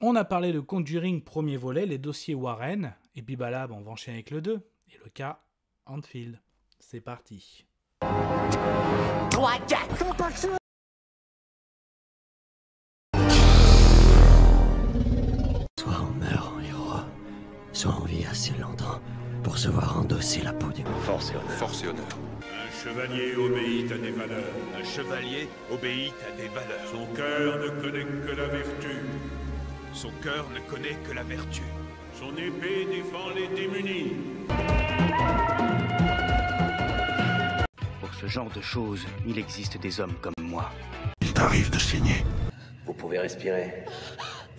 On a parlé de Conjuring premier volet, les dossiers Warren, et puis bah là, on va enchaîner avec le 2, et le cas Enfield. C'est parti. 3, 4. Soit on meurt en héros, soit on vit assez longtemps pour se voir endosser la peau du Force et honneur. Force et honneur. Un chevalier obéit à des valeurs. Un chevalier obéit à des valeurs. Son cœur ne connaît que la vertu. Son cœur ne connaît que la vertu. Son épée défend les démunis. Pour ce genre de choses, il existe des hommes comme moi. Il t'arrive de saigner. Vous pouvez respirer.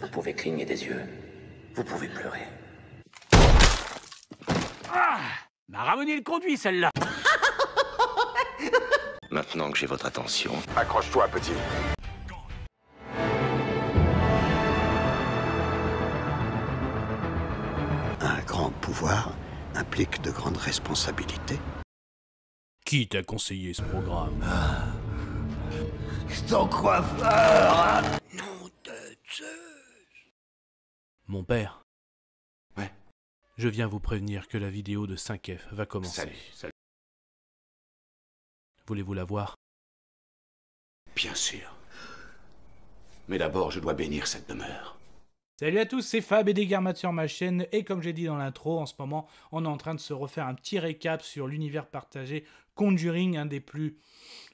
Vous pouvez cligner des yeux. Vous pouvez pleurer. M'a ramené le conduit, celle-là. Maintenant que j'ai votre attention, Accroche-toi, petit. Un grand pouvoir implique de grandes responsabilités. Qui t'a conseillé ce programme? Ton coiffeur. Nom de Zeus. Mon père. Ouais. Je viens vous prévenir que la vidéo de 5F va commencer. Salut. Voulez-vous la voir? Bien sûr. Mais d'abord, je dois bénir cette demeure. Salut à tous, c'est Fab et Desgarmat sur ma chaîne, et comme j'ai dit dans l'intro, en ce moment, on est en train de se refaire un petit récap sur l'univers partagé Conjuring, un des plus,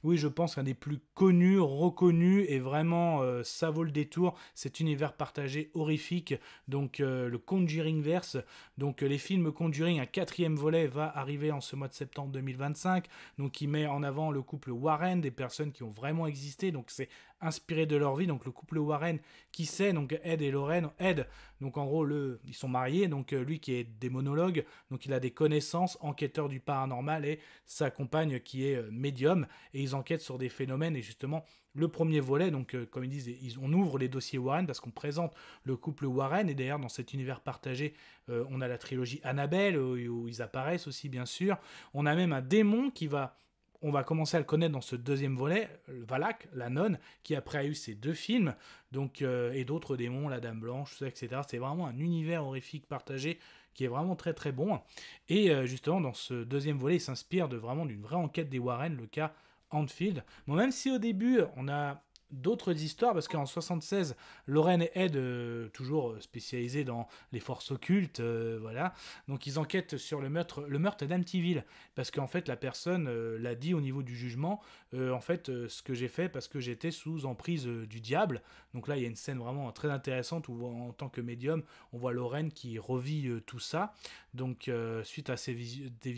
oui je pense, un des plus connus, reconnus, et vraiment ça vaut le détour, cet univers partagé horrifique, donc le Conjuringverse, donc les films Conjuring, un 4e volet va arriver en ce mois de septembre 2025, donc il met en avant le couple Warren, des personnes qui ont vraiment existé, donc c'est inspiré de leur vie, donc le couple Warren, qui c'est, donc Ed et Lorraine, Ed, donc en gros, ils sont mariés, donc lui qui est démonologue, donc il a des connaissances, enquêteur du paranormal, et sa compagne qui est médium, et ils enquêtent sur des phénomènes, et justement, le premier volet, donc comme ils disent, on ouvre les dossiers Warren, parce qu'on présente le couple Warren, et d'ailleurs, dans cet univers partagé, on a la trilogie Annabelle, où ils apparaissent aussi, bien sûr, on a même un démon on va commencer à le connaître dans ce 2e volet, Valak, la nonne, qui après a eu ses 2 films, donc, et d'autres démons, la Dame Blanche, tout ça, etc. C'est vraiment un univers horrifique partagé qui est vraiment très très bon. Et justement, dans ce 2e volet, il s'inspire vraiment d'une vraie enquête des Warren, le cas Enfield. Bon, même si au début, on a d'autres histoires, parce qu'en 76, Lorraine et Ed, toujours spécialisés dans les forces occultes, voilà, donc ils enquêtent sur le meurtre d'Amityville, parce qu'en fait la personne l'a dit au niveau du jugement, en fait ce que j'ai fait parce que j'étais sous emprise du diable. Donc là il y a une scène vraiment très intéressante où en tant que médium on voit Lorraine qui revit tout ça, donc suite à des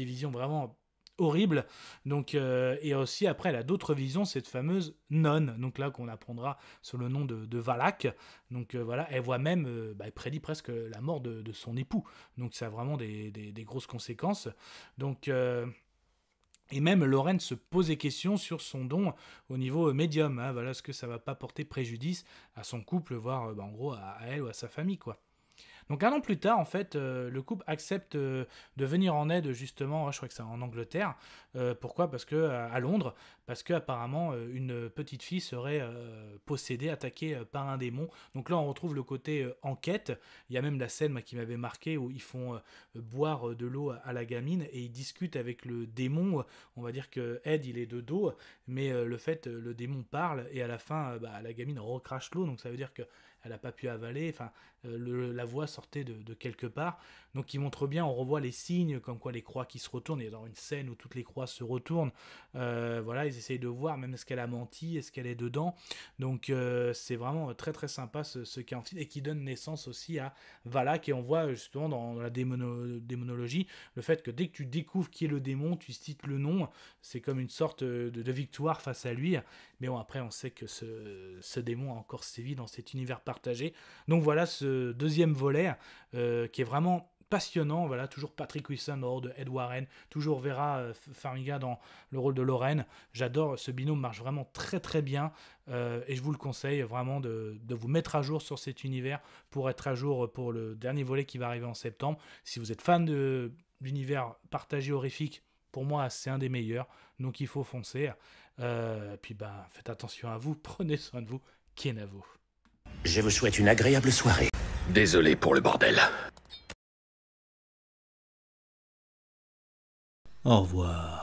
visions vraiment horrible, donc et aussi après elle a d'autres visions, cette fameuse nonne, donc là qu'on apprendra sur le nom de Valak, donc voilà, elle voit même, elle prédit presque la mort de son époux, donc ça a vraiment des grosses conséquences, donc et même Lorraine se pose des questions sur son don au niveau médium, hein, voilà, est-ce que ça va pas porter préjudice à son couple, voire en gros à elle ou à sa famille, quoi. Donc 1 an plus tard, en fait, le couple accepte de venir en aide, justement, je crois que c'est en Angleterre. Pourquoi ? Parce que à Londres, parce qu'apparemment une petite fille serait possédée, attaquée par un démon. Donc là, on retrouve le côté enquête. Il y a même la scène qui m'avait marqué où ils font boire de l'eau à la gamine et ils discutent avec le démon. On va dire que Ed, il est de dos, mais le démon parle et à la fin, la gamine recrache l'eau. Donc ça veut dire que elle n'a pas pu avaler, enfin, la voix sortait de quelque part. Donc il montre bien, on revoit les signes, comme quoi les croix qui se retournent. Il y a dans une scène où toutes les croix se retournent. Voilà, ils essayent de voir même est-ce qu'elle a menti, est-ce qu'elle est dedans. Donc c'est vraiment très très sympa ce qui est en film, et qui donne naissance aussi à Valak. Et on voit justement dans la démonologie, le fait que dès que tu découvres qui est le démon, tu cites le nom, c'est comme une sorte de victoire face à lui. Mais bon, après on sait que ce démon a encore sévi dans cet univers partagé. Donc voilà ce 2e volet qui est vraiment passionnant, voilà, toujours Patrick Wilson dans le rôle de Ed Warren, toujours Vera Farmiga dans le rôle de Lorraine. J'adore, ce binôme marche vraiment très très bien, et je vous le conseille vraiment de vous mettre à jour sur cet univers pour être à jour pour le dernier volet qui va arriver en septembre. Si vous êtes fan de l'univers partagé horrifique, pour moi c'est un des meilleurs, donc il faut foncer. Puis faites attention à vous, prenez soin de vous, Kenavo. Je vous souhaite une agréable soirée. Désolé pour le bordel. Au revoir.